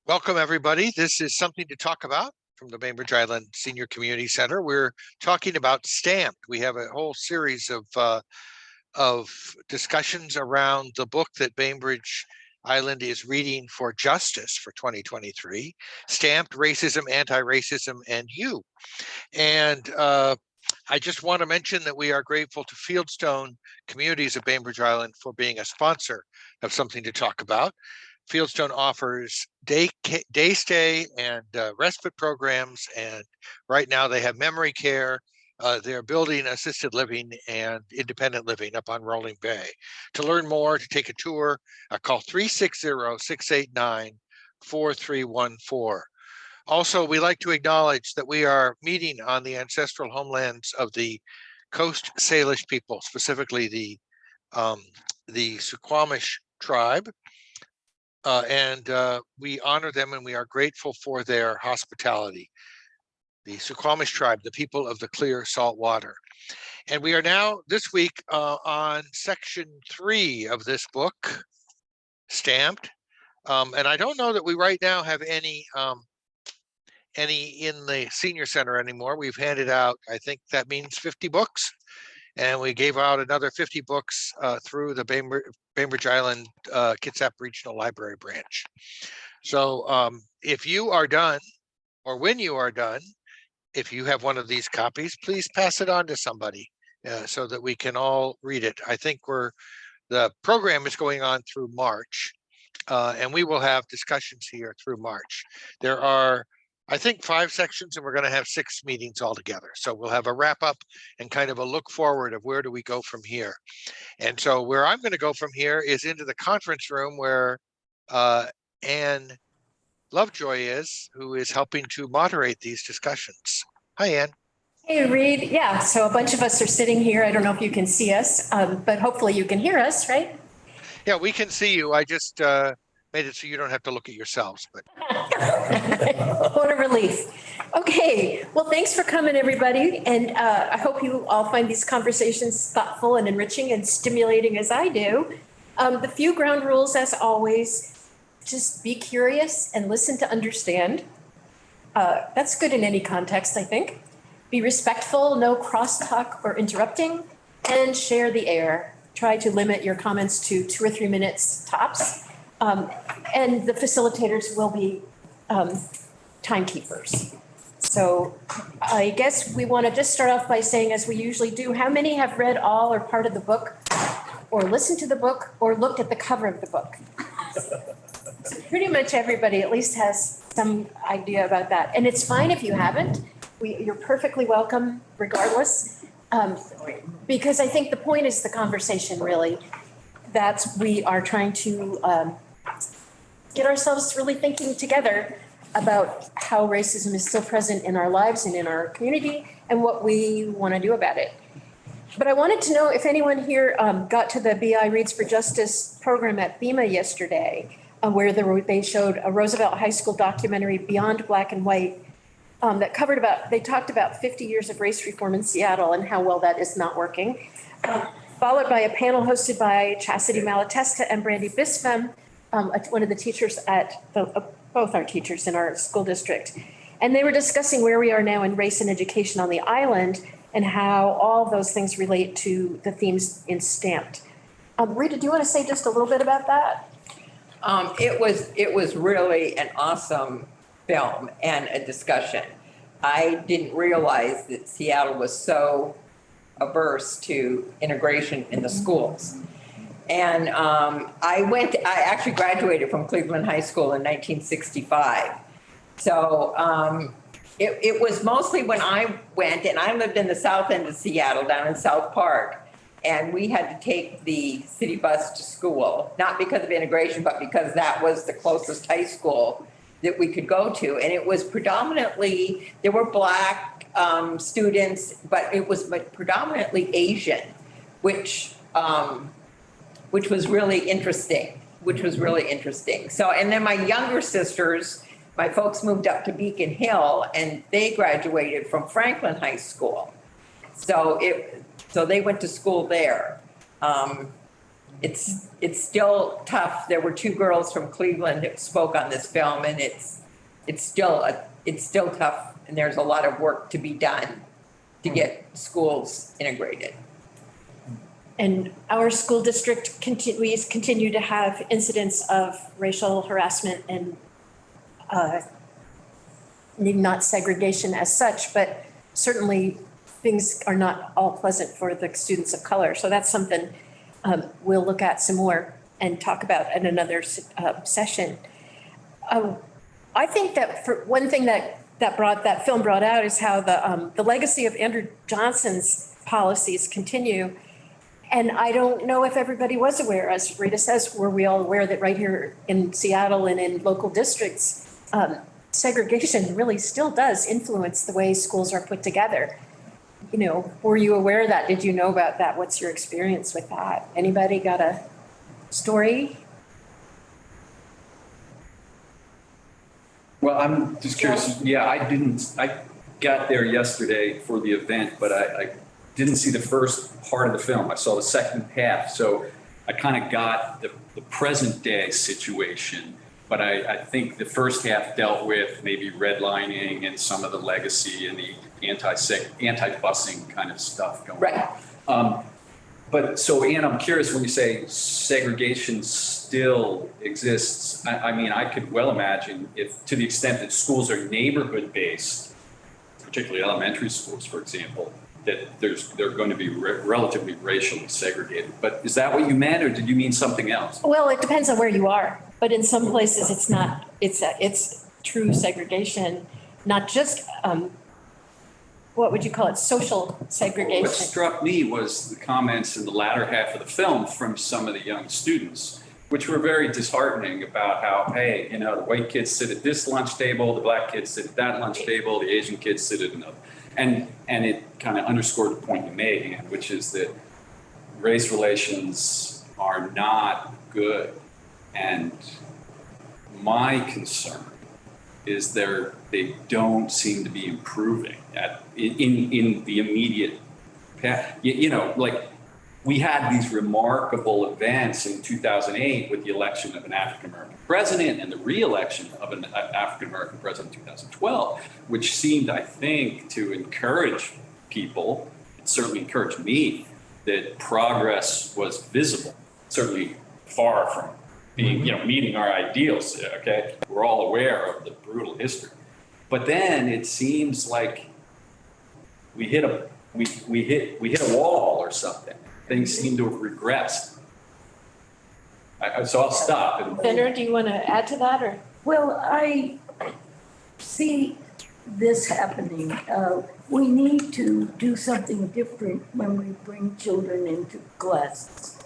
Welcome, everybody. This is Something to Talk About from the Bainbridge Island Senior Community Center. We're talking about Stamped. We have a whole series of discussions around the book that Bainbridge Island is reading for justice for 2023, Stamped: Racism, Anti-Racism, and You. And I just want to mention that we are grateful to Fieldstone Communities of Bainbridge Island for being a sponsor of Something to Talk About. Fieldstone offers day stay and respite programs, and right now they have memory care. They're building assisted living and independent living up on Rolling Bay. To learn more, to take a tour, call 360-689-4314. Also, we like to acknowledge that we are meeting on the ancestral homelands of the Coast Salish people, specifically the Suquamish tribe. And we honor them, and we are grateful for their hospitality. The Suquamish tribe, the people of the clear salt water. And we are now this week on section 3 of this book, Stamped. And I don't know that we right now have any in the senior center anymore. We've handed out, I think that means 50 books. And we gave out another 50 books through the Bainbridge Island Kitsap Regional Library branch. So if you are done, or when you are done, if you have one of these copies, please pass it on to somebody so that we can all read it. I think the program is going on through March, and we will have discussions here through March. There are, I think, 5 sections, and we're going to have 6 meetings altogether. So we'll have a wrap up and kind of a look forward of where do we go from here. And so where I'm going to go from here is into the conference room where Anne Lovejoy is, who is helping to moderate these discussions. Hi, Anne. Hey, Reed. Yeah, so a bunch of us are sitting here. I don't know if you can see us, but hopefully you can hear us, right? Yeah, we can see you. I just made it so you don't have to look at yourselves. But what a relief. Okay, well, thanks for coming, everybody. And I hope you all find these conversations thoughtful and enriching and stimulating as I do. The few ground rules, as always, just be curious and listen to understand. That's good in any context, I think. Be respectful, no crosstalk or interrupting, and share the air. Try to limit your comments to 2 or 3 minutes tops. And the facilitators will be timekeepers. So I guess we want to just start off by saying, as we usually do, how many have read all or part of the book, or listened to the book, or looked at the cover of the book? So pretty much everybody at least has some idea about that. And it's fine if you haven't. You're perfectly welcome regardless. Because I think the point is the conversation, really. We are trying to get ourselves really thinking together about how racism is still present in our lives and in our community and what we want to do about it. But I wanted to know if anyone here got to the BI Reads for Justice program at BEMA yesterday, where they showed a Roosevelt High School documentary, Beyond Black and White, that covered they talked about 50 years of race reform in Seattle and how well that is not working. Followed by a panel hosted by Chastity Malatesta and Brandy Bispham, one of the teachers both our teachers in our school district. And they were discussing where we are now in race and education on the island and how all those things relate to the themes in Stamped. Rita, do you want to say just a little bit about that? It was really an awesome film and a discussion. I didn't realize that Seattle was so averse to integration in the schools. And I actually graduated from Cleveland High School in 1965. So it was mostly when I went, and I lived in the south end of Seattle, down in South Park, and we had to take the city bus to school, not because of integration, but because that was the closest high school that we could go to. And it was predominantly, there were Black students, but it was predominantly Asian, which was really interesting, So, and then my younger sisters, my folks moved up to Beacon Hill and they graduated from Franklin High School. So they went to school there. it's still tough. There were two girls from Cleveland that spoke on this film, and it's still tough, and there's a lot of work to be done to get schools integrated. And our school district we continue to have incidents of racial harassment and not segregation as such, but certainly things are not all pleasant for the students of color. So that's something we'll look at some more and talk about in another session. I think that for one thing that film brought out is how the legacy of Andrew Johnson's policies continue. And I don't know if everybody was aware, as Rita says, were we all aware that right here in Seattle and in local districts, segregation really still does influence the way schools are put together. You know, were you aware of that? Did you know about that? What's your experience with that? Anybody got a story? Well, I'm just curious. Yeah, I got there yesterday for the event, but I didn't see the first part of the film. I saw the second half. So I kind of got the present day situation, but I think the first half dealt with maybe redlining and some of the legacy and the anti-busing kind of stuff going on. But so, Ann, I'm curious, when you say segregation still exists, I mean, I could well imagine if, to the extent that schools are neighborhood-based, particularly elementary schools, for example, that they're going to be relatively racially segregated. But is that what you meant, or did you mean something else? Well, it depends on where you are, but in some places it's not. It's true segregation, not just what would you call it? Social segregation. What struck me was the comments in the latter half of the film from some of the young students, which were very disheartening about how, hey, you know, the white kids sit at this lunch table, the black kids sit at that lunch table, the Asian kids sit at another. And it kind of underscored the point you made, Ann, which is that race relations are not good. And my concern is they don't seem to be improving in the immediate past. You know, like we had these remarkable events in 2008 with the election of an African-American president and the re-election of an African-American president in 2012, which seemed, I think, to encourage people, it certainly encouraged me, that progress was visible, certainly far from being, you know, meeting our ideals, okay? We're all aware of the brutal history. But then it seems like we hit a wall or something. Things seem to have regressed. So I'll stop. Fenner, do you want to add to that, or? Well, I see this happening. We need to do something different when we bring children into classes.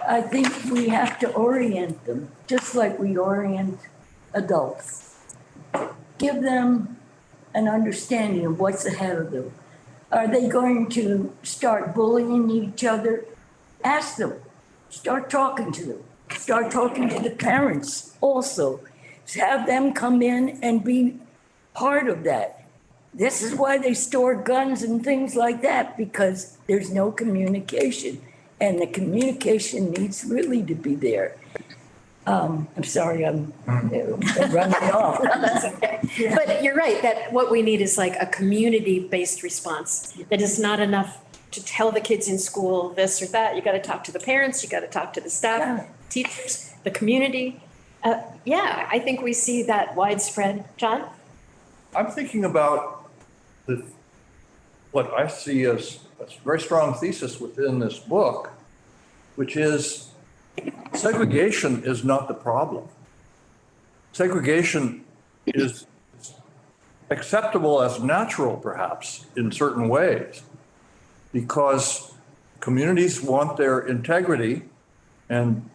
I think we have to orient them just like we orient adults. Give them an understanding of what's ahead of them. Are they going to start bullying each other? Ask them. Start talking to them. Start talking to the parents also. Have them come in and be part of that. This is why they store guns and things like that, because there's no communication. And the communication needs really to be there. I'm sorry, I'm running off. That's okay. Yeah. But you're right, that what we need is like a community-based response. That is not enough to tell the kids in school this or that. You got to talk to the parents, you got to talk to the staff, teachers, the community. Yeah, I think we see that widespread. John? I'm thinking about what I see as a very strong thesis within this book, which is segregation is not the problem. Segregation is acceptable as natural, perhaps, in certain ways, because communities want their integrity and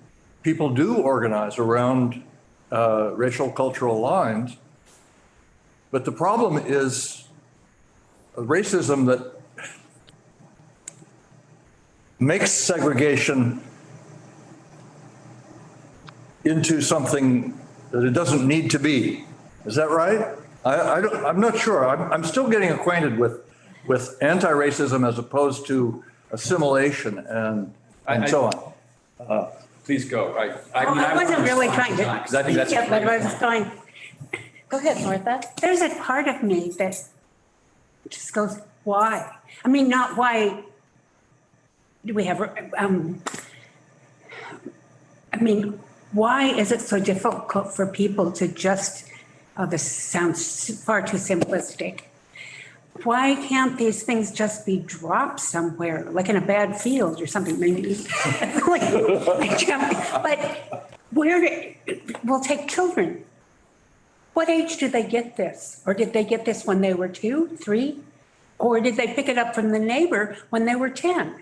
people do organize around racial cultural lines. But the problem is racism that makes segregation into something that it doesn't need to be. Is that right? I'm not sure. I'm still getting acquainted with anti-racism as opposed to assimilation and so on. Please go. I wasn't really trying to. Because I think that's. Yeah, but I was going, Go ahead, Martha. there's a part of me that just goes, why? I mean, not why do we have, I mean, why is it so difficult for people to just, oh, this sounds far too simplistic. Why can't these things just be dropped somewhere, like in a bad field or something, maybe? But we'll take children. What age did they get this? Or did they get this when they were 2, 3? Or did they pick it up from the neighbor when they were 10?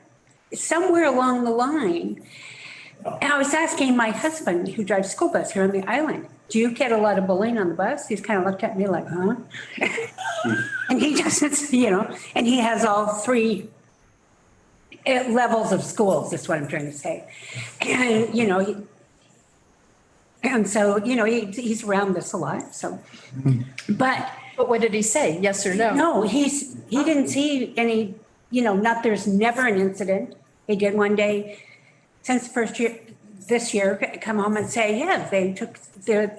Somewhere along the line. And I was asking my husband, who drives school bus here on the island, do you get a lot of bullying on the bus? He's kind of looked at me like, huh? And he doesn't, and he has all 3 levels of schools, is what I'm trying to say. And, and so, he's around this a lot, so, but what did he say? Yes or no? no, he didn't see any, not, there's never an incident. He did one day, since first year, this year, come home and say, yeah, they took the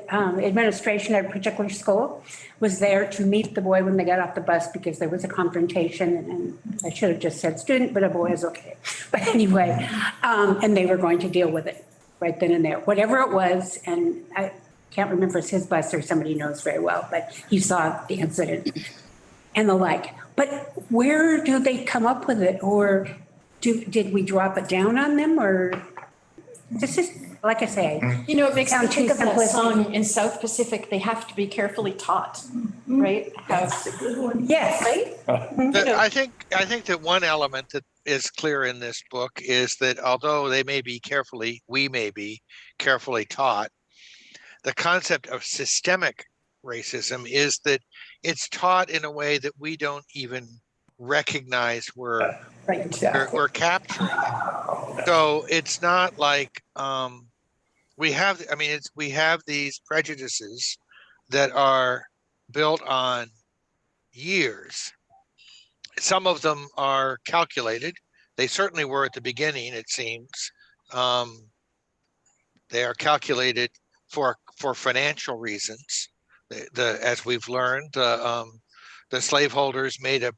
administration at a particular school was there to meet the boy when they got off the bus because there was a confrontation, and I should have just said student, but a boy is okay. But anyway, and they were going to deal with it right then and there, whatever it was. And I can't remember if it's his bus or somebody knows very well, but he saw the incident and the like. But where do they come up with it? Or did we drop it down on them? Or this is, like I say. It makes me Sounds think too of that simplistic. song in South Pacific, they have to be carefully taught, right? That's a good one. Yes. Right? I think that one element that is clear in this book is that although we may be carefully taught, the concept of systemic racism is that it's taught in a way that we don't even recognize we're capturing it. So it's not like we have these prejudices that are built on years. Some of them are calculated. They certainly were at the beginning, it seems. They are calculated for financial reasons. As we've learned, the slaveholders made a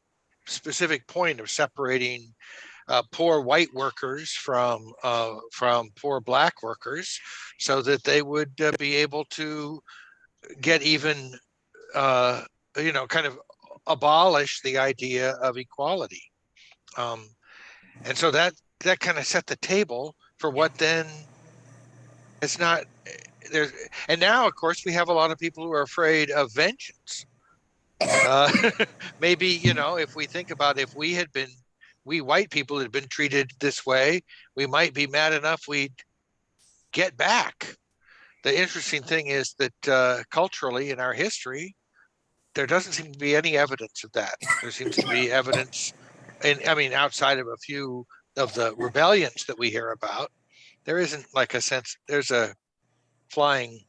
specific point of separating poor white workers from poor black workers, so that they would be able to get even, kind of abolish the idea of equality. And so that kind of set the table for what then it's not there. And now, of course, we have a lot of people who are afraid of vengeance. Maybe, if we think about if we white people had been treated this way, we might be mad enough we'd get back. The interesting thing is that culturally in our history, there doesn't seem to be any evidence of that. There seems to be evidence, outside of a few of the rebellions that we hear about, there isn't like a sense, there's a flying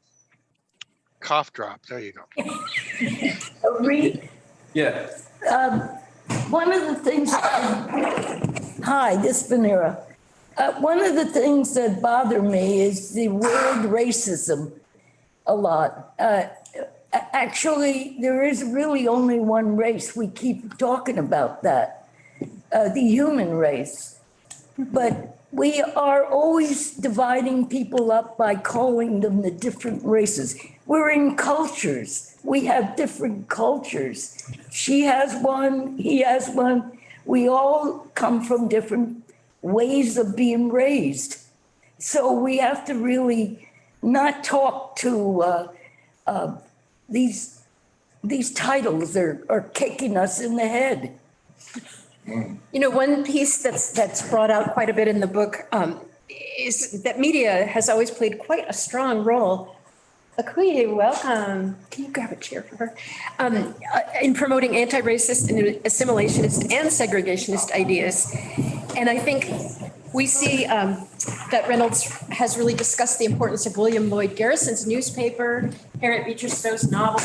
cough drop. There you go. Reed, Yeah. one of the things, hi, this is Vanera. One of the things that bother me is the word racism a lot. Actually, there is really only one race. We keep talking about that, the human race. But we are always dividing people up by calling them the different races. We're in cultures. We have different cultures. She has one, he has one. We all come from different ways of being raised. So we have to really not talk to these titles are kicking us in the head. One piece that's brought out quite a bit in the book is that media has always played quite a strong role. Akui, welcome. Can you grab a chair for her? In promoting anti-racist and assimilationist and segregationist ideas. And I think we see that Reynolds has really discussed the importance of William Lloyd Garrison's newspaper, Harriet Beecher Stowe's novel,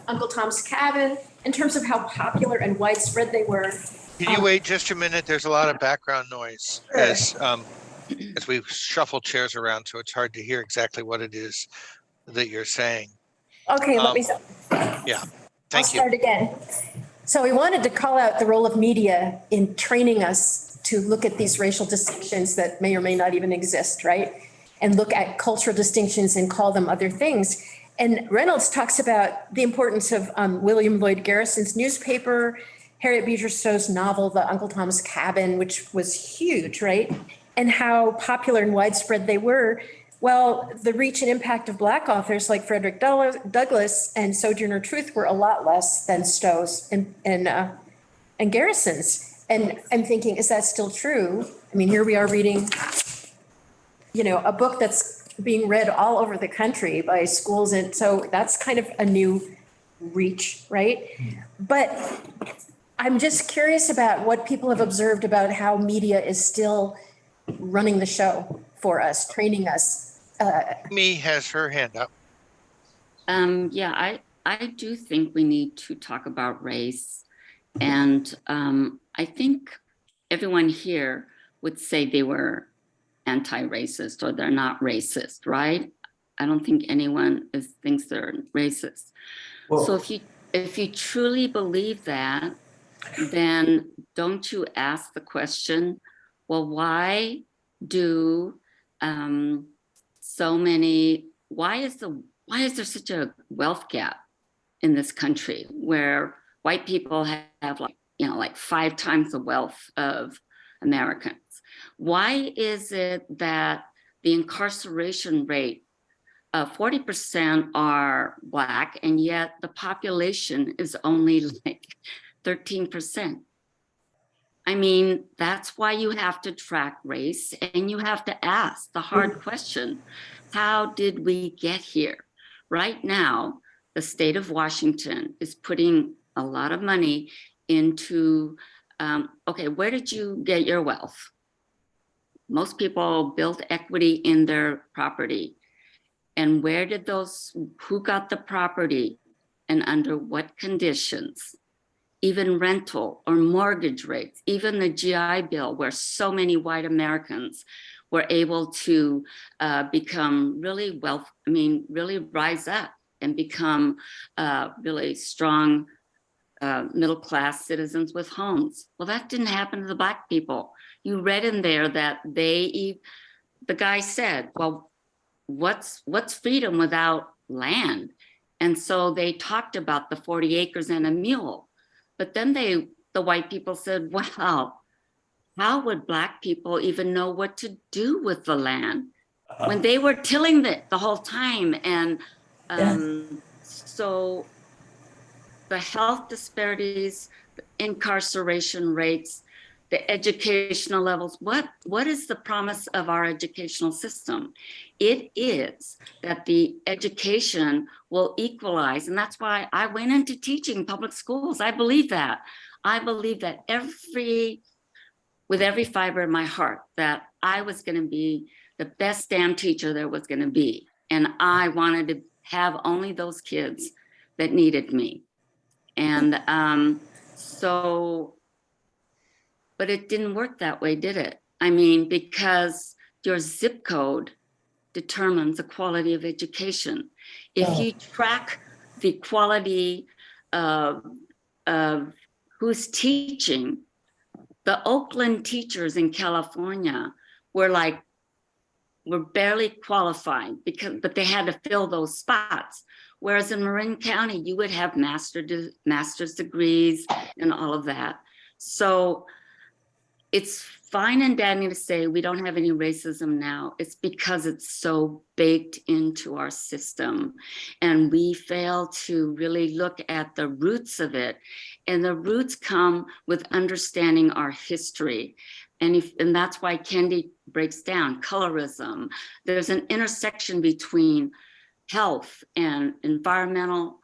Uncle Tom's Cabin, in terms of how popular and widespread they were. Can you wait just a minute? There's a lot of background noise as as we shuffle chairs around, so it's hard to hear exactly what it is that you're saying. Okay, let me, Yeah, I'll thank you. start again. So we wanted to call out the role of media in training us to look at these racial distinctions that may or may not even exist, right? And look at cultural distinctions and call them other things. And Reynolds talks about the importance of William Lloyd Garrison's newspaper, Harriet Beecher Stowe's novel, The Uncle Tom's Cabin, which was huge, right? And how popular and widespread they were. Well, the reach and impact of Black authors like Frederick Douglass and Sojourner Truth were a lot less than Stowe's and Garrison's. And I'm thinking, is that still true? I mean, here we are reading, a book that's being read all over the country by schools. And so that's kind of a new reach, right? But I'm just curious about what people have observed about how media is still running the show for us, training us. Amy has her hand up. Yeah, I do think we need to talk about race. And I think everyone here would say they were anti-racist or they're not racist, right? I don't think anyone thinks they're racist. Well, So if you truly believe that, then don't you ask the question, well, why is there such a wealth gap in this country where white people have like 5 times the wealth of Americans? Why is it that the incarceration rate, 40% are Black, and yet the population is only like 13%? I mean, that's why you have to track race and you have to ask the hard question, how did we get here? Right now, the state of Washington is putting a lot of money into, okay, where did you get your wealth? Most people built equity in their property. And who got the property and under what conditions? Even rental or mortgage rates, even the GI Bill, where so many white Americans were able to become really really rise up and become really strong middle-class citizens with homes. Well, that didn't happen to the Black people. You read in there that the guy said, well, what's freedom without land? And so they talked about the 40 acres and a mule. But then the white people said, wow, how would Black people even know what to do with the land when they were tilling it the whole time? And so the health disparities, the incarceration rates, the educational levels, what is the promise of our educational system? It is that the education will equalize. And that's why I went into teaching public schools. I believe that. I believe that with every fiber in my heart, that I was going to be the best damn teacher there was going to be. And I wanted to have only those kids that needed me. And but it didn't work that way, did it? I mean, because your zip code determines the quality of education. If you track the quality of who's teaching, the Oakland teachers in California were barely qualified but they had to fill those spots. Whereas in Marin County, you would have master's degrees and all of that. So it's fine and dandy to say we don't have any racism now. It's because it's so baked into our system. And we fail to really look at the roots of it. And the roots come with understanding our history. And that's why Kendi breaks down colorism. There's an intersection between health and environmental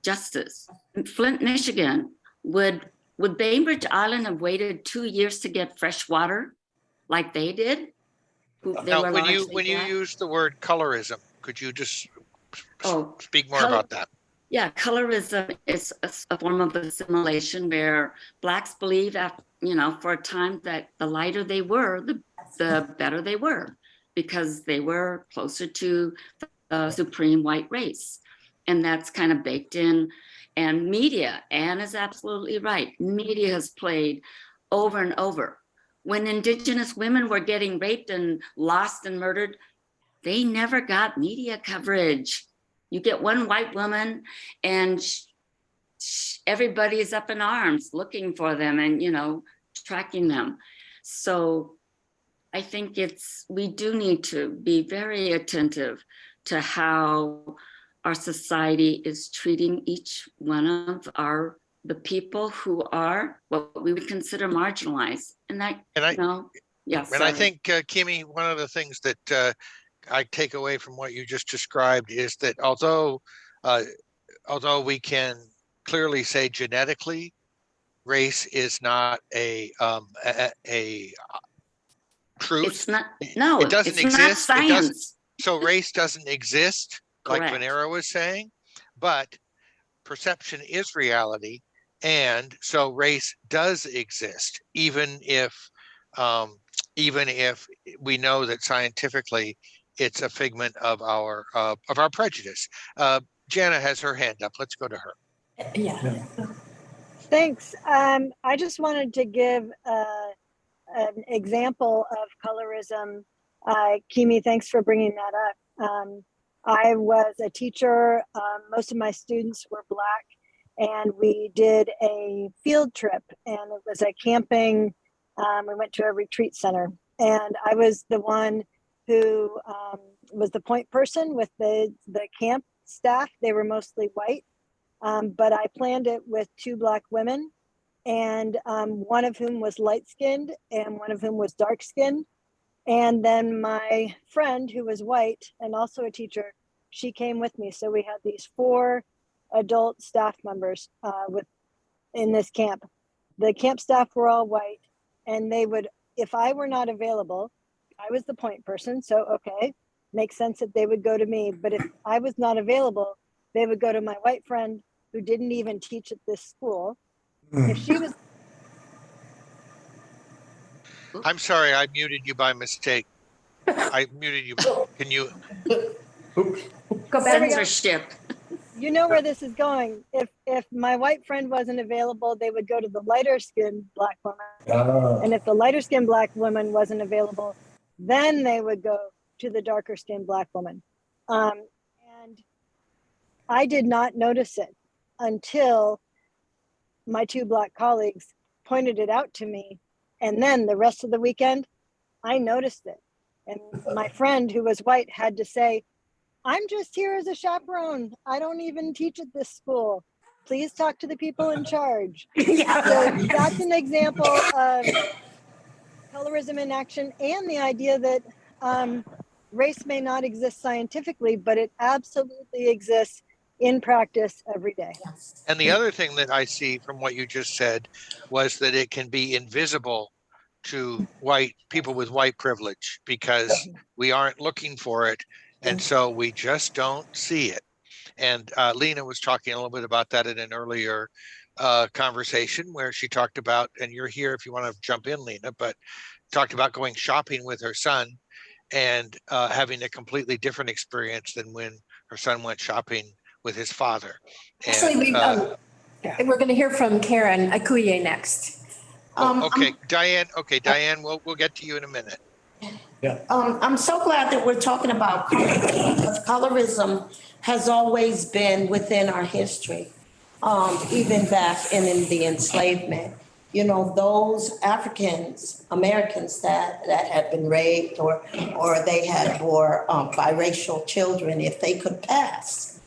justice. In Flint, Michigan, would Bainbridge Island have waited 2 years to get fresh water like they did? Now, when you use the word colorism, could you just speak more about that? Yeah, colorism is a form of assimilation where Blacks believe, for a time that the lighter they were, the better they were, because they were closer to the supreme white race. And that's kind of baked in. And media, Anne is absolutely right. Media has played over and over. When Indigenous women were getting raped and lost and murdered, they never got media coverage. You get one white woman and everybody is up in arms looking for them and, you know, tracking them. So I think we do need to be very attentive to how our society is treating each one of the people who are what we would consider marginalized. And that, yes. And I think, Kimmy, one of the things that I take away from what you just described is that although we can clearly say genetically, race is not a truth. It's not. No, it doesn't it's exist. Not science. So race doesn't exist, like Correct. Venera was saying, but perception is reality, and so race does exist, even if we know that scientifically it's a figment of our prejudice. Jana has her hand up. Let's go to her. Yeah. Thanks. I just wanted to give an example of colorism. Kimi, thanks for bringing that up. I was a teacher. Most of my students were Black, and we did a field trip, and it was a camping. We went to a retreat center, and I was the one who was the point person with the camp staff. They were mostly white, but I planned it with 2 Black women, and one of whom was light-skinned and one of whom was dark-skinned. And then my friend, who was white and also a teacher, she came with me. So we had these 4 adult staff members in this camp. The camp staff were all white, and they would, if I were not available, I was the point person, so okay, makes sense that they would go to me. But if I was not available, they would go to my white friend who didn't even teach at this school. If she was... I'm sorry, I muted you by mistake. I muted you. Can you? Go back. Censorship. You know where this is going. If my white friend wasn't available, they would go to the lighter skinned Black woman. And if the lighter skinned Black woman wasn't available, then they would go to the darker skinned Black woman. And I did not notice it until my 2 Black colleagues pointed it out to me. And then the rest of the weekend, I noticed it. And my friend who was white had to say, I'm just here as a chaperone. I don't even teach at this school. Please talk to the people in charge. Yeah. So that's an example of colorism in action, and the idea that race may not exist scientifically, but it absolutely exists in practice every day. And the other thing that I see from what you just said was that it can be invisible to white people with white privilege because we aren't looking for it. And so we just don't see it. And Lena was talking a little bit about that in an earlier conversation where she talked about, and you're here if you want to jump in, Lena, but talked about going shopping with her son and having a completely different experience than when her son went shopping with his father. And, Actually, we're going to hear from Karen Akuye next. okay, Diane. Okay, Diane, we'll get to you in a minute. I'm so glad that we're talking about colorism, because colorism has always been within our history, even back in the enslavement. You know, those Africans, Americans that had been raped or they had bore biracial children, if they could pass,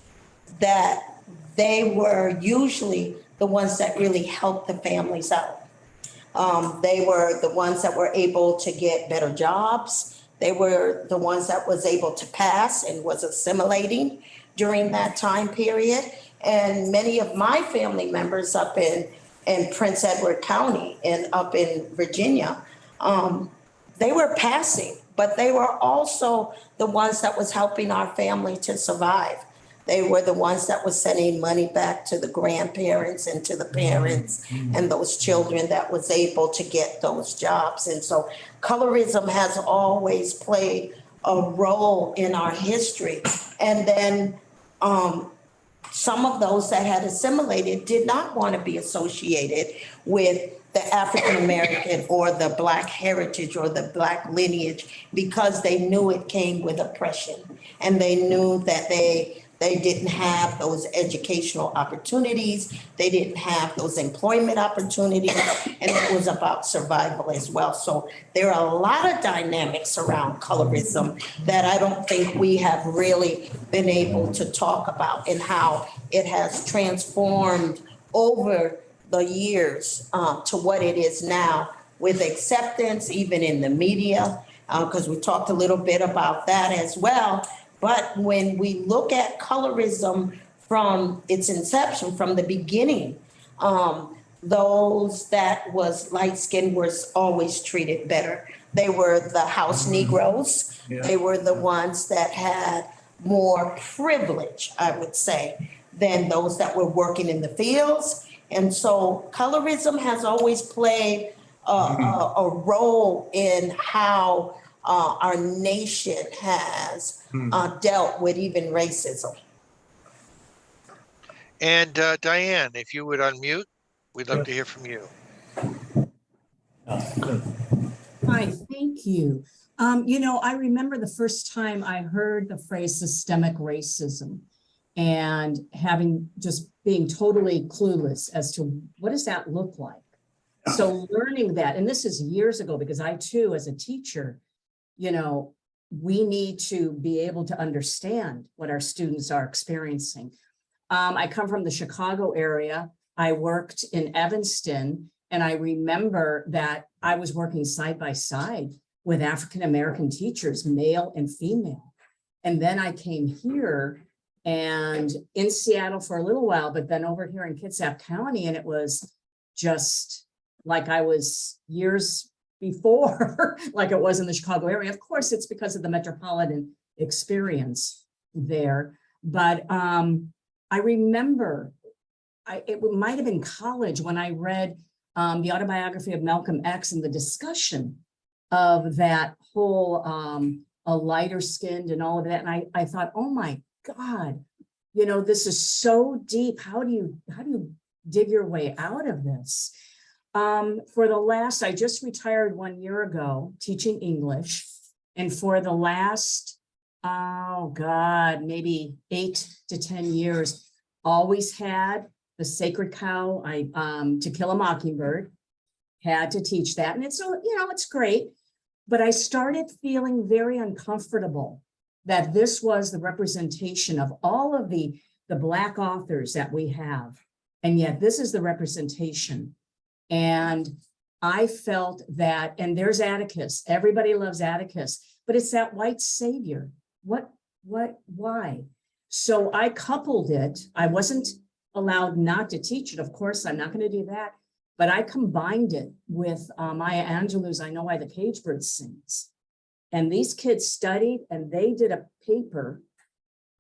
that they were usually the ones that really helped the families out. They were the ones that were able to get better jobs. They were the ones that was able to pass and was assimilating during that time period. And many of my family members up in Prince Edward County and up in Virginia, they were passing, but they were also the ones that was helping our family to survive. They were the ones that were sending money back to the grandparents and to the parents and those children that was able to get those jobs. And so colorism has always played a role in our history. And then some of those that had assimilated did not want to be associated with the African American or the Black heritage or the Black lineage because they knew it came with oppression, and they knew that they didn't have those educational opportunities, they didn't have those employment opportunities, and it was about survival as well. So there are a lot of dynamics around colorism that I don't think we have really been able to talk about, and how it has transformed over the years to what it is now, with acceptance even in the media, because we talked a little bit about that as well. But when we look at colorism from its inception, from the beginning, those that was light skinned was always treated better. They were the house Negroes. Yeah. They were the ones that had more privilege, I would say, than those that were working in the fields. And so colorism has always played a role in how our nation has dealt with even racism. And Diane, if you would unmute, we'd love to hear from you. Hi, thank you. I remember the first time I heard the phrase systemic racism and just being totally clueless as to what does that look like. So learning that, and this is years ago, because I too, as a teacher, we need to be able to understand what our students are experiencing. I come from the Chicago area. I worked in Evanston, and I remember that I was working side by side with African-American teachers, male and female. And then I came here and in Seattle for a little while, but then over here in Kitsap County, and it was just like I was years before, like it was in the Chicago area. Of course, it's because of the metropolitan experience there. But I remember, it might have been college when I read the autobiography of Malcolm X and the discussion of that whole a lighter skinned and all of that. And I thought, oh my God, this is so deep. How do you dig your way out of this? I just retired 1 year ago teaching English. And for the last, maybe 8 to 10 years, always had the sacred cow, To Kill a Mockingbird, had to teach that. And it's great. But I started feeling very uncomfortable that this was the representation of all of the Black authors that we have. And yet this is the representation. And I felt that, and there's Atticus, everybody loves Atticus, but it's that white savior. Why? So I coupled it. I wasn't allowed not to teach it. Of course, I'm not going to do that. But I combined it with Maya Angelou's I Know Why the Cage Bird Sings. And these kids studied, and they did a paper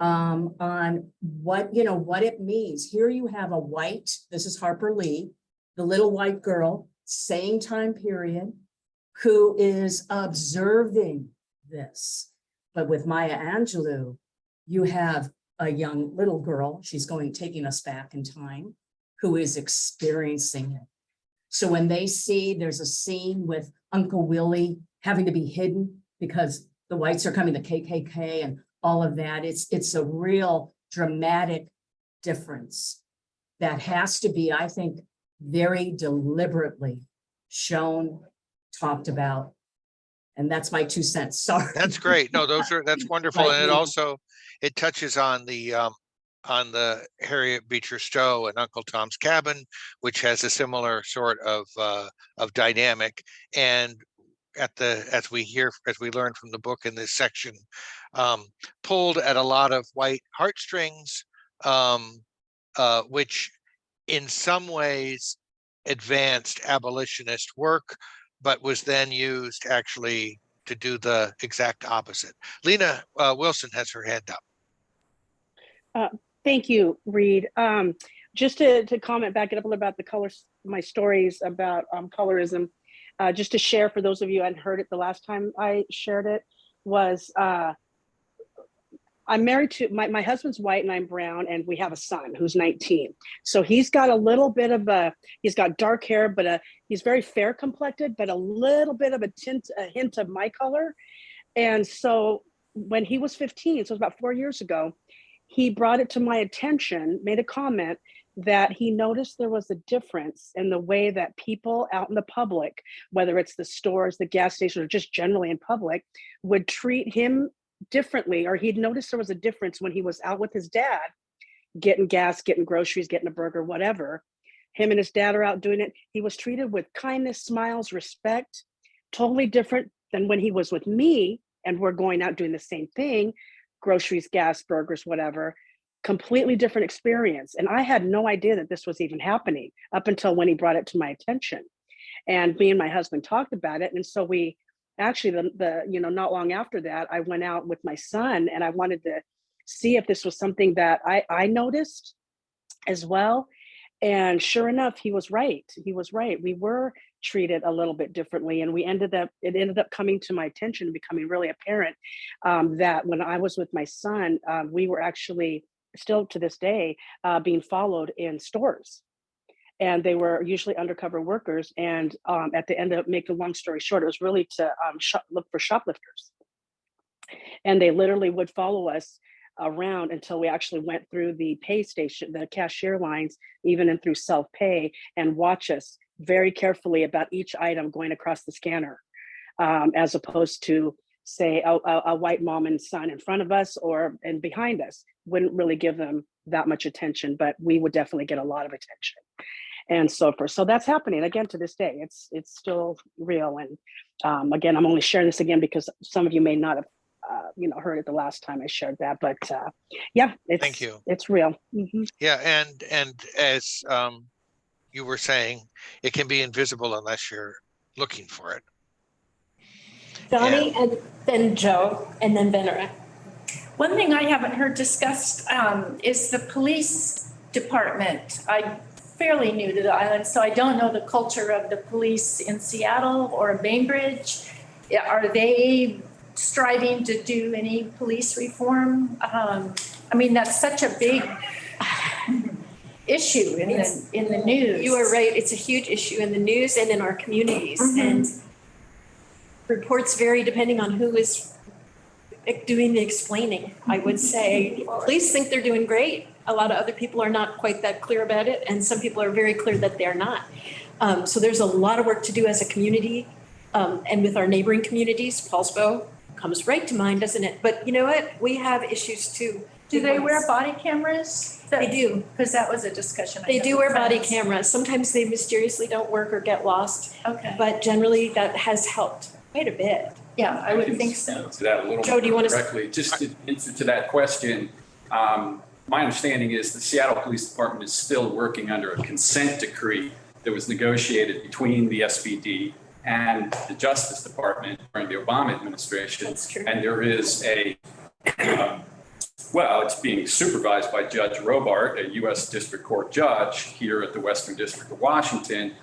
on what it means. Here you have a white, this is Harper Lee, the little white girl, same time period, who is observing this. But with Maya Angelou, you have a young little girl, she's taking us back in time, who is experiencing it. So when they see, there's a scene with Uncle Willie having to be hidden because the whites are coming, the KKK and all of that. It's a real dramatic difference that has to be, I think, very deliberately shown, talked about. And that's my 2 cents. Sorry. That's great. No, that's wonderful. And it touches on the Harriet Beecher Stowe and Uncle Tom's Cabin, which has a similar sort of dynamic. And as we learned from the book in this section, pulled at a lot of white heartstrings, which in some ways advanced abolitionist work, but was then used actually to do the exact opposite. Lena Wilson has her hand up. Thank you, Reed. Just to comment, back it up a little about the colors, my stories about colorism, just to share for those of you who hadn't heard it the last time I shared it, was I'm married to, my husband's white and I'm brown, and we have a son who's 19. So he's got a little bit of he's got dark hair, but he's very fair complected, but a little bit of a hint of my color. And so when he was 15, so it was about 4 years ago, he brought it to my attention, made a comment that he noticed there was a difference in the way that people out in the public, whether it's the stores, the gas station, or just generally in public, would treat him differently, or he'd noticed there was a difference when he was out with his dad, getting gas, getting groceries, getting a burger, whatever. Him and his dad are out doing it. He was treated with kindness, smiles, respect, totally different than when he was with me and we're going out doing the same thing, groceries, gas, burgers, whatever. Completely different experience. And I had no idea that this was even happening up until when he brought it to my attention. And me and my husband talked about it. And so we actually, not long after that, I went out with my son and I wanted to see if this was something that I noticed as well. And sure enough, he was right. He was right. We were treated a little bit differently. And it ended up coming to my attention and becoming really apparent that when I was with my son, we were actually still to this day being followed in stores. And they were usually undercover workers. And at the end of, make a long story short, it was really to look for shoplifters. And they literally would follow us around until we actually went through the pay station, the cashier lines, even and through self-pay, and watch us very carefully about each item going across the scanner, as opposed to, say, a white mom and son in front of us and behind us. Wouldn't really give them that much attention, but we would definitely get a lot of attention. And so forth. So that's happening again to this day. It's still real. And again, I'm only sharing this again because some of you may not have heard it the last time I shared that, but yeah, Thank you. It's real. Mm-hmm. Yeah, and as you were saying, it can be invisible unless you're looking for it. Donnie, and then Joe, and then Venera. One thing I haven't heard discussed is the police department. I'm fairly new to the island, so I don't know the culture of the police in Seattle or Bainbridge. Are they striving to do any police reform? I mean, that's such a big issue in the news. You are right. It's a huge issue in the news and in our communities. Mm-hmm. And reports vary depending on who is doing the explaining, I would say. Police think they're doing great. A lot of other people are not quite that clear about it. And some people are very clear that they're not. So there's a lot of work to do as a community and with our neighboring communities. Paulsbo comes right to mind, doesn't it? But you know what? We have issues too. Do they wear body cameras? They do. Because that was a discussion. They do wear body cameras. Sometimes they mysteriously don't work or get lost. Okay. But generally that has helped quite a bit. Yeah, I would think so. To that a little Joe, do you want to directly, just to answer to that question, my understanding is the Seattle Police Department is still working under a consent decree that was negotiated between the SPD and the Justice Department during the Obama administration. That's true. And there is it's being supervised by Judge Robart, a U.S. District Court judge here at the Western District of Washington,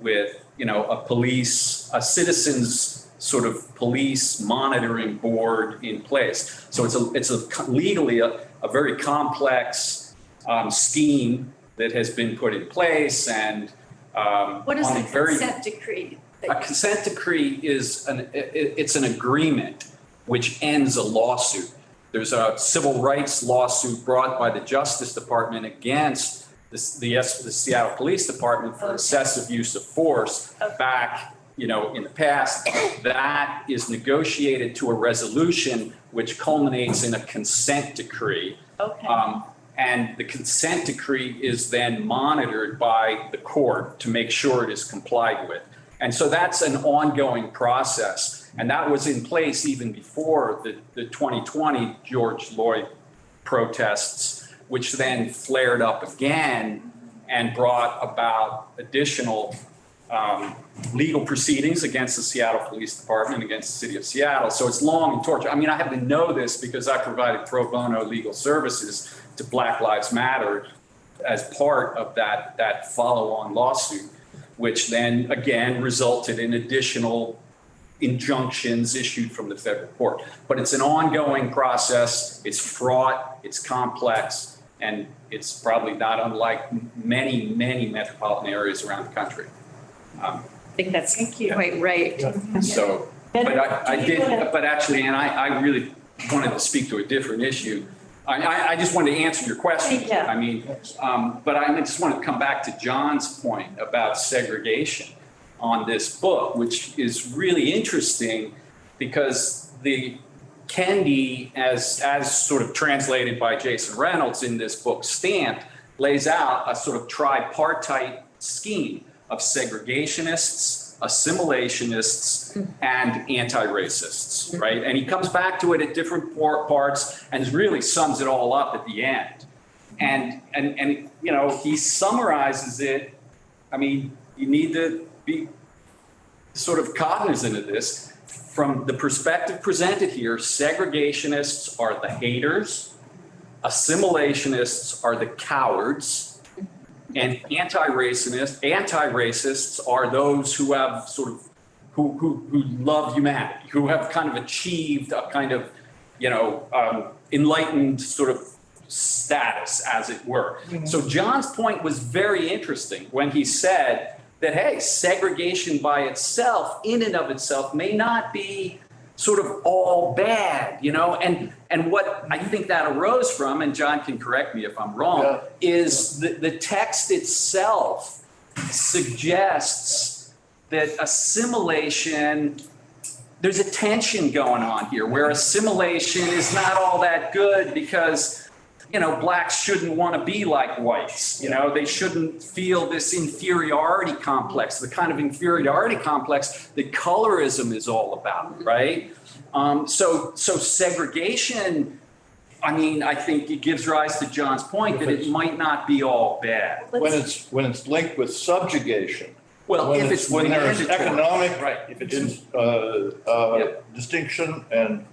with, a citizens sort of police monitoring board in place. So it's legally a very complex scheme that has been put in place. And what is the consent decree? A consent decree is it's an agreement which ends a lawsuit. There's a civil rights lawsuit brought by the Justice Department against the Seattle Police Department for excessive use of force back, in the past. That is negotiated to a resolution which culminates in a consent decree. Okay. And the consent decree is then monitored by the court to make sure it is complied with. And so that's an ongoing process. And that was in place even before the 2020 George Floyd protests, which then flared up again and brought about additional legal proceedings against the Seattle Police Department, against the city of Seattle. So it's long and tortured. I mean, I happen to know this because I provided pro bono legal services to Black Lives Matter as part of that follow-on lawsuit, which then again resulted in additional injunctions issued from the federal court. But it's an ongoing process. It's fraught, it's complex, and it's probably not unlike many, many metropolitan areas around the country. I think that's quite right. So, but I did, but actually, and I really wanted to speak to a different issue. I just wanted to answer your question. Yeah. I mean, but I just want to come back to John's point about segregation on this book, which is really interesting because the Kendi, as sort of translated by Jason Reynolds in this book, Stamped, lays out a sort of tripartite scheme of segregationists, assimilationists, and anti-racists, right? And he comes back to it at different parts and really sums it all up at the end. And you know, he summarizes it. I mean, you need to be sort of cognizant of this. From the perspective presented here, segregationists are the haters, assimilationists are the cowards, and anti-racists are those who have sort of, who love humanity, who have kind of achieved a kind of, you know, enlightened sort of status, as it were. Mm-hmm. So John's point was very interesting when he said that, hey, segregation by itself, in and of itself, may not be sort of all bad, you know? And what I think that arose from, and John can correct me if I'm wrong, is the text itself suggests that assimilation, there's a tension going on here where assimilation is not all that good because, you know, blacks shouldn't want to be like whites. You know, they shouldn't feel this inferiority complex, the kind of inferiority complex that colorism is all about, right? So segregation, I mean, I think it gives rise to John's point that it might not be all bad. When it's linked with subjugation. Well, when if it's when there's economic right, if it's distinction and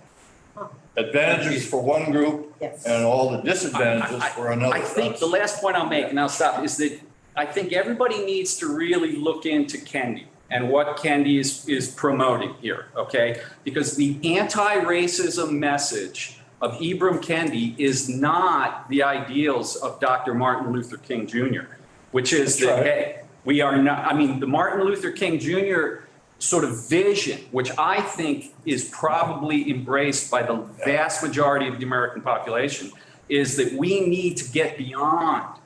advantages for one group and all the disadvantages for another. I think the last point I'll make, and I'll stop, is that I think everybody needs to really look into Kendi and what Kendi is promoting here, okay? Because the anti-racism message of Ibram Kendi is not the ideals of Dr. Martin Luther King Jr., which is that, hey, we are not, I mean, the Martin Luther King Jr. sort of vision, which I think is probably embraced by the vast majority of the American population, is that we need to get beyond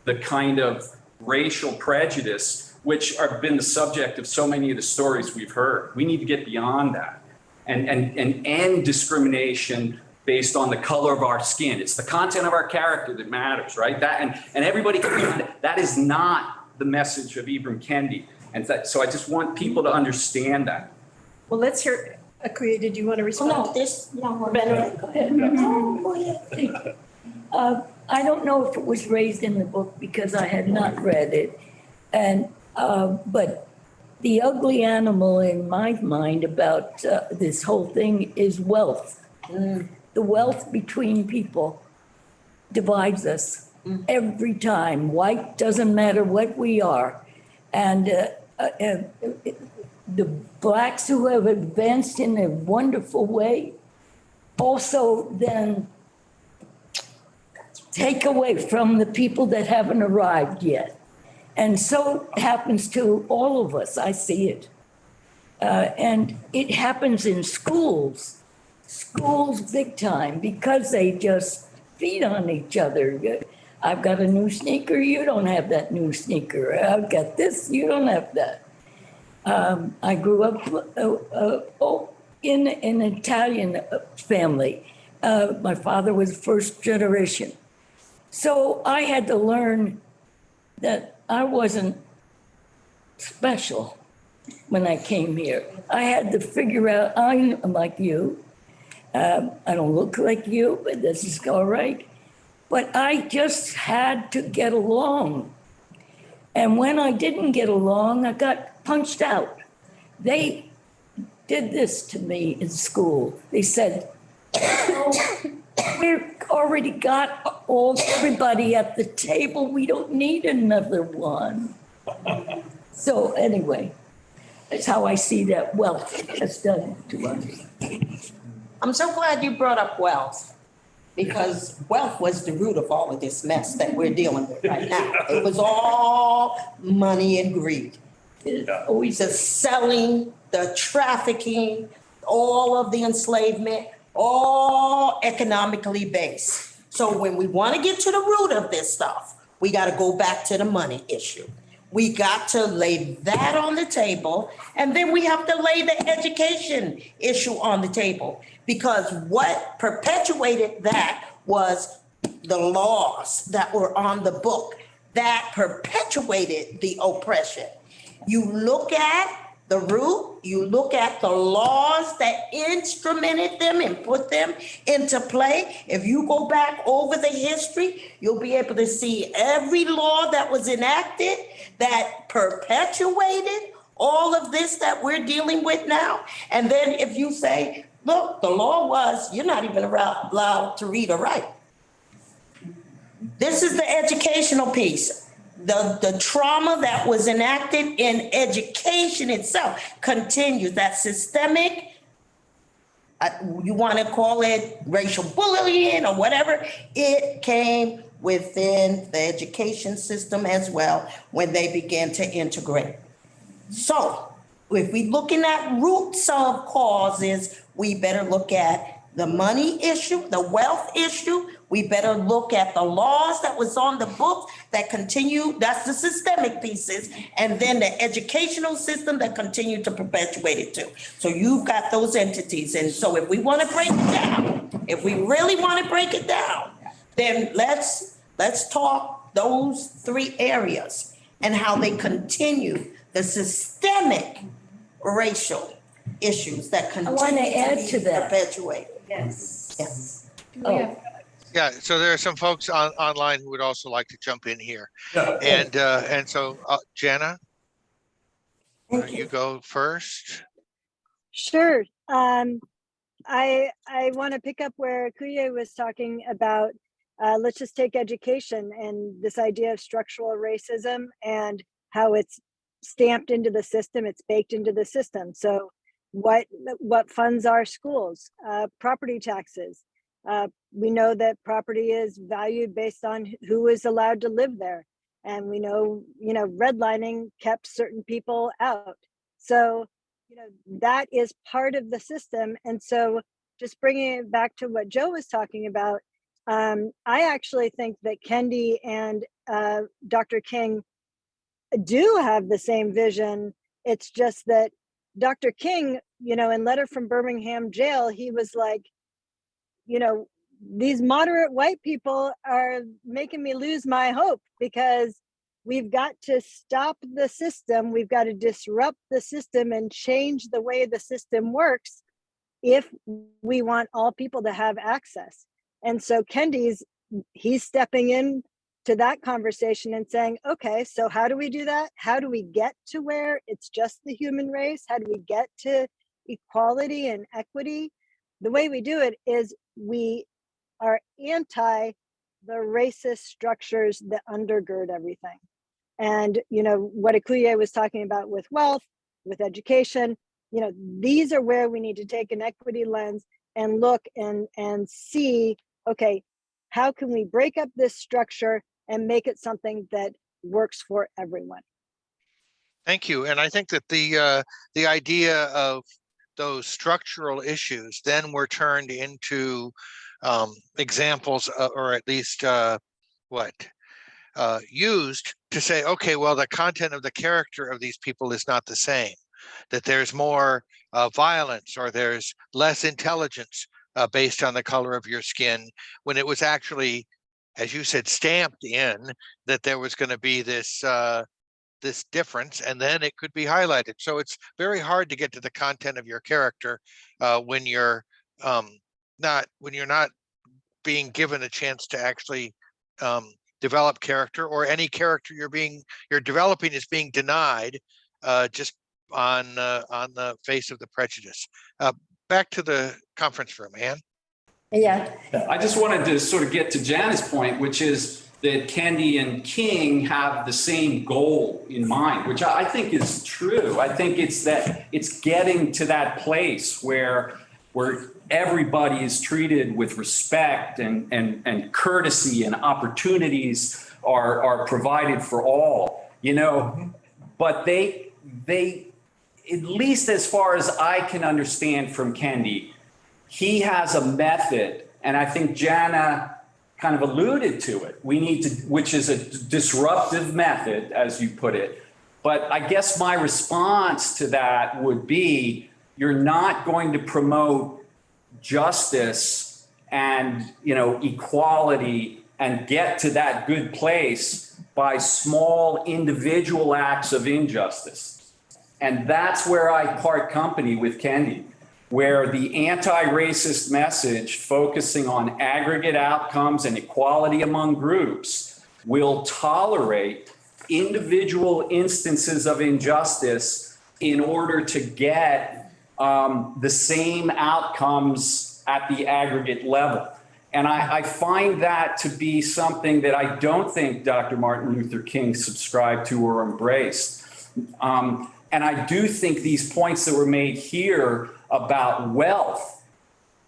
the kind of racial prejudice which have been the subject of so many of the stories we've heard. We need to get beyond that and end discrimination based on the color of our skin. It's the content of our character that matters, right? That and everybody can, that is not the message of Ibram Kendi. And so I just want people to understand that. Well, let's hear, Akria, did you want to respond? No, this young one. Go ahead. Oh, go ahead. I don't know if it was raised in the book because I had not read it. And, but the ugly animal in my mind about this whole thing is wealth. The wealth between people divides us every time. White doesn't matter what we are. And the blacks who have advanced in a wonderful way also then take away from the people that haven't arrived yet. And so happens to all of us. I see it. And it happens in schools big time because they just feed on each other. I've got a new sneaker, you don't have that new sneaker. I've got this, you don't have that. I grew up in an Italian family. My father was first generation. So I had to learn that I wasn't special when I came here. I had to figure out, I'm like you. I don't look like you, but this is all right. But I just had to get along. And when I didn't get along, I got punched out. They did this to me in school. They said, We've already got everybody at the table. We don't need another one. So anyway, that's how I see that wealth has done to us. I'm so glad you brought up wealth, because wealth was the root of all of this mess that we're dealing with right now. It was all money and greed. It's always The selling, the trafficking, all of the enslavement, all economically based. So when we want to get to the root of this stuff, we got to go back to the money issue. We got to lay that on the table, and then we have to lay the education issue on the table, because what perpetuated that was the laws that were on the book that perpetuated the oppression. You look at the root, you look at the laws that instrumented them and put them into play. If you go back over the history, you'll be able to see every law that was enacted that perpetuated all of this that we're dealing with now. And then if you say, look, the law was, you're not even allowed to read or write. This is the educational piece. The trauma that was enacted in education itself continues. That systemic, you want to call it racial bullying or whatever, it came within the education system as well when they began to integrate. So if we're looking at roots of causes, we better look at the money issue, the wealth issue. We better look at the laws that was on the books that continue, that's the systemic pieces, and then the educational system that continue to perpetuate it too. So you've got those entities. And so if we want to break it down, if we really want to break it down, then let's talk those three areas and how they continue the systemic racial issues that continue to be perpetuated. Yes. Yes. Yeah, so there are some folks online who would also like to jump in here. And so Jana, you go first. Sure. I want to pick up where Kuye was talking about, let's just take education and this idea of structural racism and how it's stamped into the system, it's baked into the system. So what funds our schools? Property taxes. We know that property is valued based on who is allowed to live there. And we know, redlining kept certain people out. So, that is part of the system. And so just bringing it back to what Joe was talking about, I actually think that Kendi and Dr. King do have the same vision. It's just that Dr. King, in Letter from Birmingham Jail, he was like, these moderate white people are making me lose my hope, because we've got to stop the system. We've got to disrupt the system and change the way the system works if we want all people to have access. And so he's stepping in to that conversation and saying, okay, so how do we do that? How do we get to where it's just the human race? How do we get to equality and equity? The way we do it is we are anti the racist structures that undergird everything. And, what Akuye was talking about with wealth, with education, these are where we need to take an equity lens and look and see, okay, how can we break up this structure and make it something that works for everyone? Thank you. And I think that the idea of those structural issues then were turned into examples, or at least used to say, okay, well, the content of the character of these people is not the same, that there's more violence or there's less intelligence based on the color of your skin, when it was actually, as you said, stamped in that there was going to be this this difference, and then it could be highlighted. So it's very hard to get to the content of your character when you're not being given a chance to actually develop character, or any character you're developing is being denied just on the face of the prejudice. Back to the conference room, Anne. Yeah. I just wanted to sort of get to Jana's point, which is that Kendi and King have the same goal in mind, which I think is true. I think it's that it's getting to that place where everybody is treated with respect and courtesy, and opportunities are provided for all, you know. But they, at least as far as I can understand from Kendi, he has a method, and I think Jana kind of alluded to it. We need to, which is a disruptive method, as you put it. But I guess my response to that would be, you're not going to promote justice and, you know, equality and get to that good place by small individual acts of injustice. And that's where I part company with Kendi, where the anti-racist message focusing on aggregate outcomes and equality among groups will tolerate individual instances of injustice in order to get the same outcomes at the aggregate level. And I find that to be something that I don't think Dr. Martin Luther King subscribed to or embraced. And I do think these points that were made here about wealth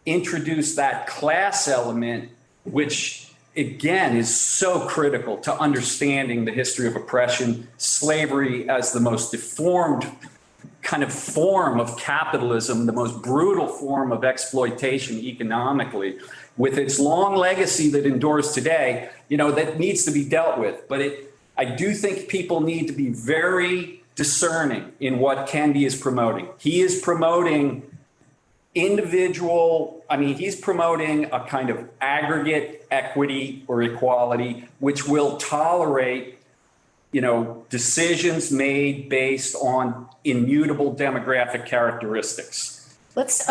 introduce that class element, which again is so critical to understanding the history of oppression, slavery as the most deformed kind of form of capitalism, the most brutal form of exploitation economically, with its long legacy that endures today, you know, that needs to be dealt with. But I do think people need to be very discerning in what Kendi is promoting. He is promoting he's promoting a kind of aggregate equity or equality, which will tolerate, you know, decisions made based on immutable demographic characteristics. Let's,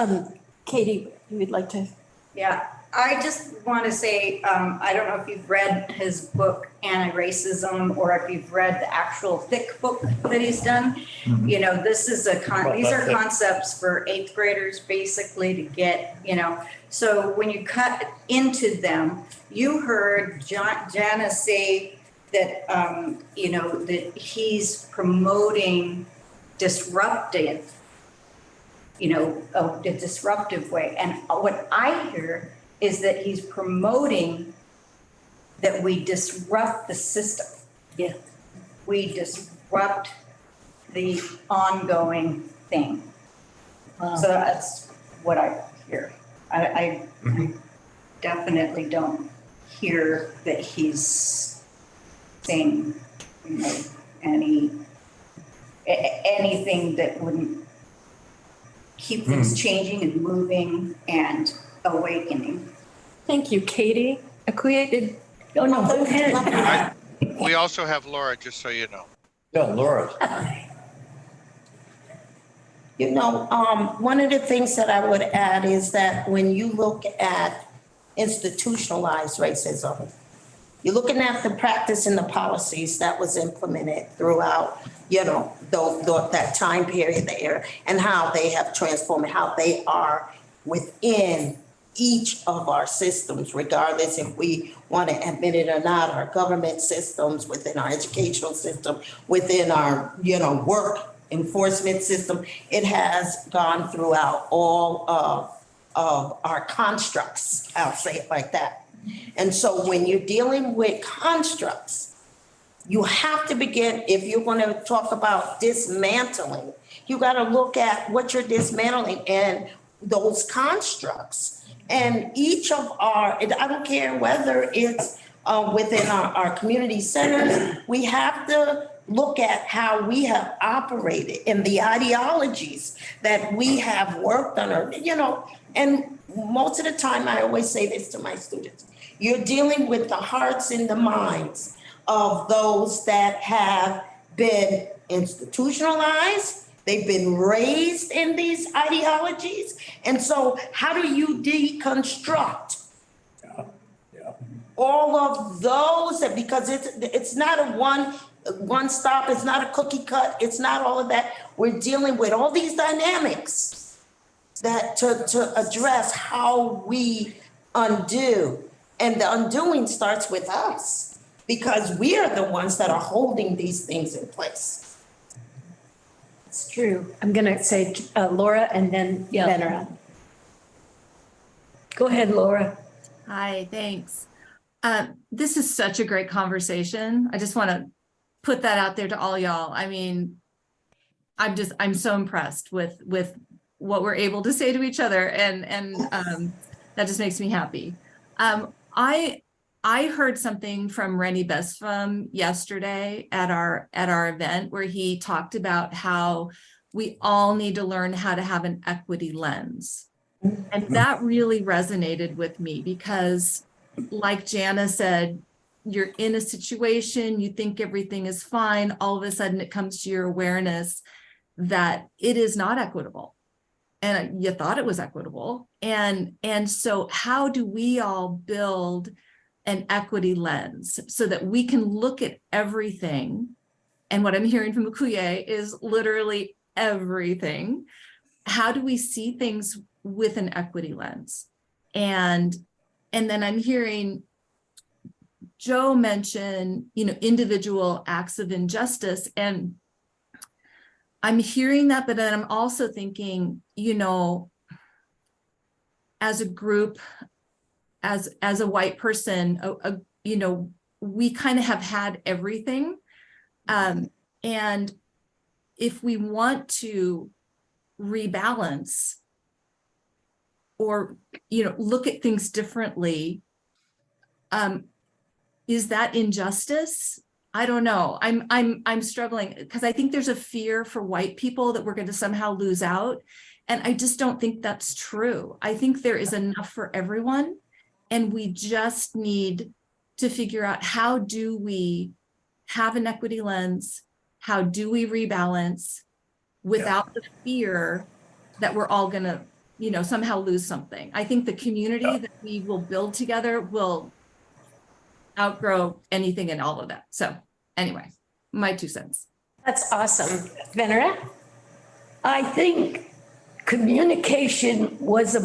Katie, you would like to? Yeah, I just want to say, I don't know if you've read his book, Anti-Racism, or if you've read the actual thick book that he's done. Mm-hmm. You know, this is these are concepts for 8th graders, basically, to get, you know. So when you cut into them, you heard Jana say that, you know, that he's promoting disruptive, you know, a disruptive way. And what I hear is that he's promoting that we disrupt the system. Yeah. We disrupt the ongoing thing. So that's what I hear. I definitely don't hear that he's saying, you know, anything that wouldn't keep things changing and moving and awakening. Thank you, Katie. Akuya, Oh, no, go ahead. We also have Laura, just so you know. Yeah, Laura. You know, one of the things that I would add is that when you look at institutionalized racism, you're looking at the practice and the policies that was implemented throughout, you know, that time period there, and how they have transformed, how they are within each of our systems, regardless if we want to admit it or not, our government systems, within our educational system, within our, you know, work enforcement system. It has gone throughout all of our constructs, I'll say it like that. And so when you're dealing with constructs, you have to begin, if you're going to talk about dismantling, you got to look at what you're dismantling and those constructs. And each of I don't care whether it's within our community centers, we have to look at how we have operated and the ideologies that we have worked on, or, you know, and most of the time I always say this to my students, you're dealing with the hearts and the minds of those that have been institutionalized. They've been raised in these ideologies. And so how do you deconstruct all of those? Because it's not a one stop, it's not a cookie cut, it's not all of that. We're dealing with all these dynamics that to address how we undo. And the undoing starts with us because we are the ones that are holding these things in place. It's true. I'm going to say Laura and then Yeah. Venera. Go ahead, Laura. Hi, thanks. This is such a great conversation. I just want to put that out there to all y'all. I mean, I'm so impressed with what we're able to say to each other, and that just makes me happy. I heard something from Rennie Besfam yesterday at our event where he talked about how we all need to learn how to have an equity lens. And that really resonated with me because, like Jana said, you're in a situation, you think everything is fine, all of a sudden it comes to your awareness that it is not equitable. And you thought it was equitable. And so how do we all build an equity lens so that we can look at everything? And what I'm hearing from Mukuye is literally everything. How do we see things with an equity lens? And then I'm hearing Joe mention, individual acts of injustice. And I'm hearing that, but then I'm also thinking, as a group, as a white person, we kind of have had everything. And if we want to rebalance or, look at things differently, is that injustice? I don't know. I'm struggling because I think there's a fear for white people that we're going to somehow lose out. And I just don't think that's true. I think there is enough for everyone. And we just need to figure out, how do we have an equity lens? How do we rebalance without the fear that we're all going to, somehow lose something? I think the community that we will build together will outgrow anything and all of that. So anyway, my 2 cents. That's awesome. Venera? I think communication was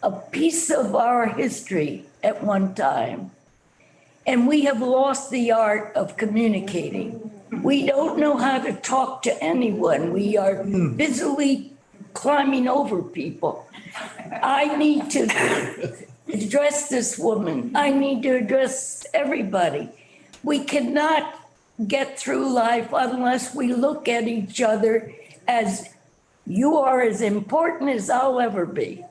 a piece of our history at one time. And we have lost the art of communicating. We don't know how to talk to anyone. We are busily climbing over people. I need to address this woman. I need to address everybody. We cannot get through life unless we look at each other as, you are as important as I'll ever be.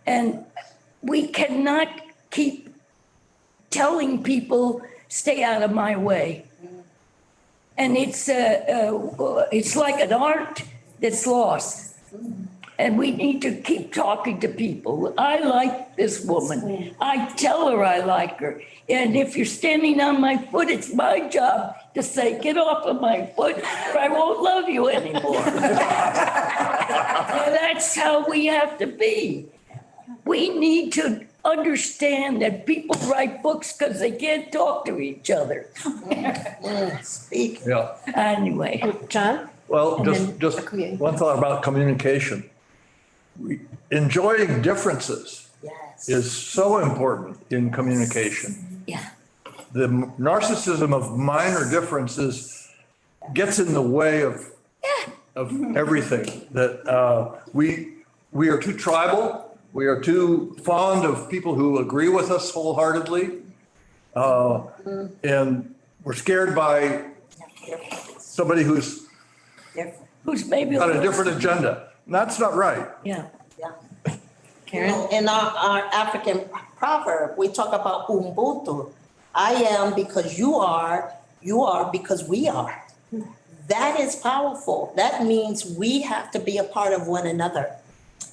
And we cannot keep telling people, stay out of my way. And it's like an art that's lost. And we need to keep talking to people. I like this woman. I tell her I like her. And if you're standing on my foot, it's my job to say, get off of my foot or I won't love you anymore. And that's how we have to be. We need to understand that people write books because they can't talk to each other. Speak. Yeah. Anyway, John? Well, And just then- one thought about communication. Enjoying differences is so important in communication. Yeah. The narcissism of minor differences gets in the way of everything. That we are too tribal. We are too fond of people who agree with us wholeheartedly. And we're scared by somebody who's maybe got a different agenda. And that's not right. Yeah. Karen? In our African proverb, we talk about Ubuntu. I am because you are because we are. That is powerful. That means we have to be a part of one another.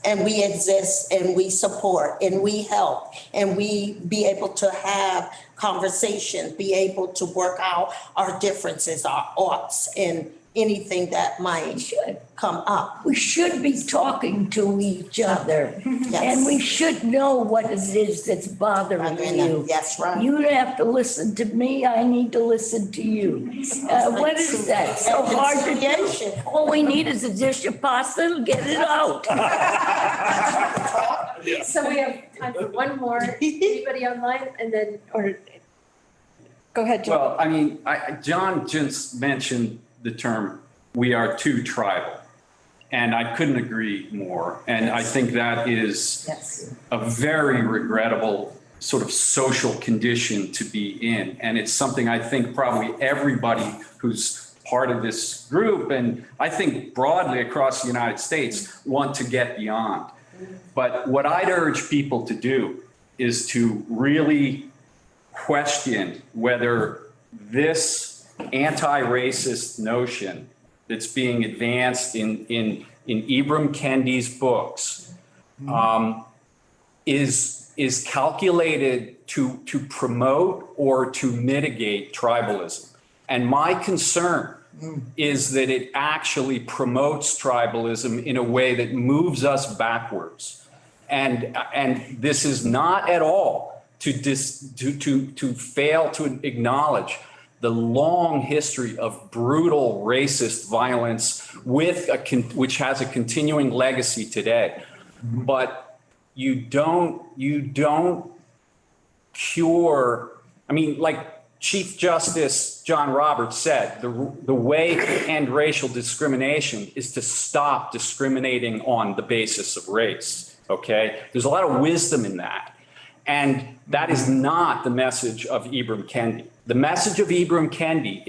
And we exist and we support and we help and we be able to have conversations, be able to work out our differences, our oughts, and anything that might come up. We should be talking to each other. And we should know what it is that's bothering you. That's right. You have to listen to me, I need to listen to you. What is that? So hard to do? All we need is a dish of pasta to get it out. So we have time for one more. Anybody online and then, or, go ahead, John. Well, I mean, John just mentioned the term, we are too tribal. And I couldn't agree more. And I think that is a very regrettable sort of social condition to be in. And it's something I think probably everybody who's part of this group, and I think broadly across the United States, want to get beyond. But what I'd urge people to do is to really question whether this anti-racist notion that's being advanced in Ibram Kendi's books is calculated to promote or to mitigate tribalism. And my concern is that it actually promotes tribalism in a way that moves us backwards. And this is not at all to fail to acknowledge the long history of brutal racist violence which has a continuing legacy today. But you don't cure, I mean, like Chief Justice John Roberts said, the way to end racial discrimination is to stop discriminating on the basis of race, okay? There's a lot of wisdom in that. And that is not the message of Ibram Kendi. The message of Ibram Kendi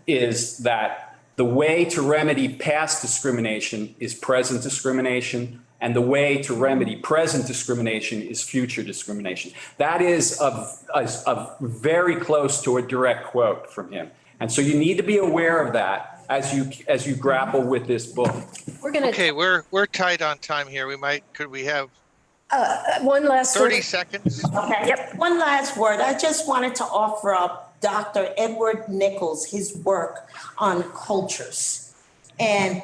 is that the way to remedy past discrimination is present discrimination, and the way to remedy present discrimination is future discrimination. That is a very close to a direct quote from him. And so you need to be aware of that as you grapple with this book. Okay, we're tight on time here. Could we have one last 30 seconds? Okay. Yep. One last word. I just wanted to offer up Dr. Edward Nichols, his work on cultures and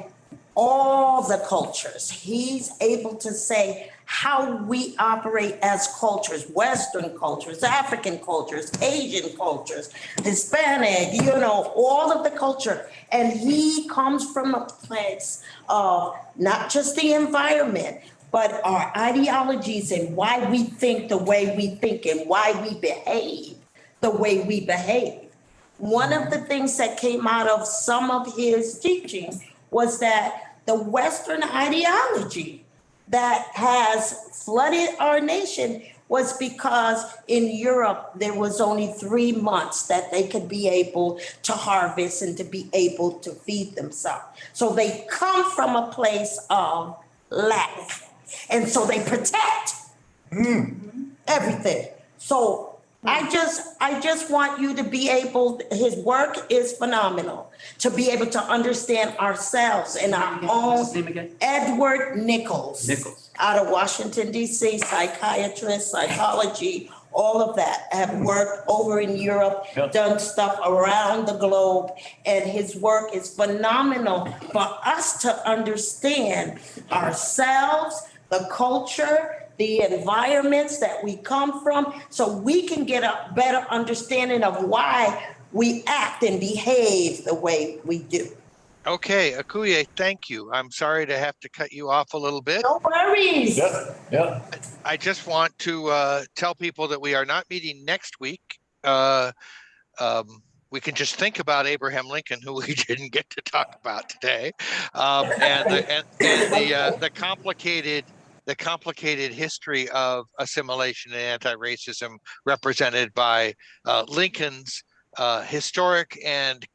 all the cultures. He's able to say how we operate as cultures, Western cultures, African cultures, Asian cultures, Hispanic, all of the culture. And he comes from a place of not just the environment, but our ideologies and why we think the way we think and why we behave the way we behave. One of the things that came out of some of his teaching was that the Western ideology that has flooded our nation was because in Europe, there was only 3 months that they could be able to harvest and to be able to feed themselves. So they come from a place of lack. And so they protect everything. So I just want you to be able, his work is phenomenal, to be able to understand ourselves and our own. Edward Nichols. Out of Washington, D.C., psychiatrist, psychology, all of that. Have worked over in Europe, done stuff around the globe, and his work is phenomenal for us to understand ourselves, the culture, the environments that we come from, so we can get a better understanding of why we act and behave the way we do. Okay, Akuye, thank you. I'm sorry to have to cut you off a little bit. No worries. Yeah. I just want to tell people that we are not meeting next week. We can just think about Abraham Lincoln, who we didn't get to talk about today, and the complicated history of assimilation and anti-racism represented by Lincoln's historic and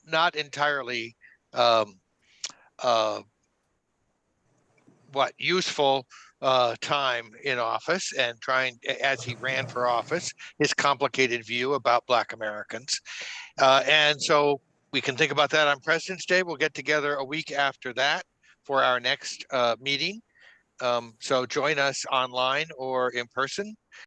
not entirely useful time in office, and trying, as he ran for office, his complicated view about Black Americans. And so we can think about that on President's Day. We'll get together a week after that for our next meeting. So join us online or in person.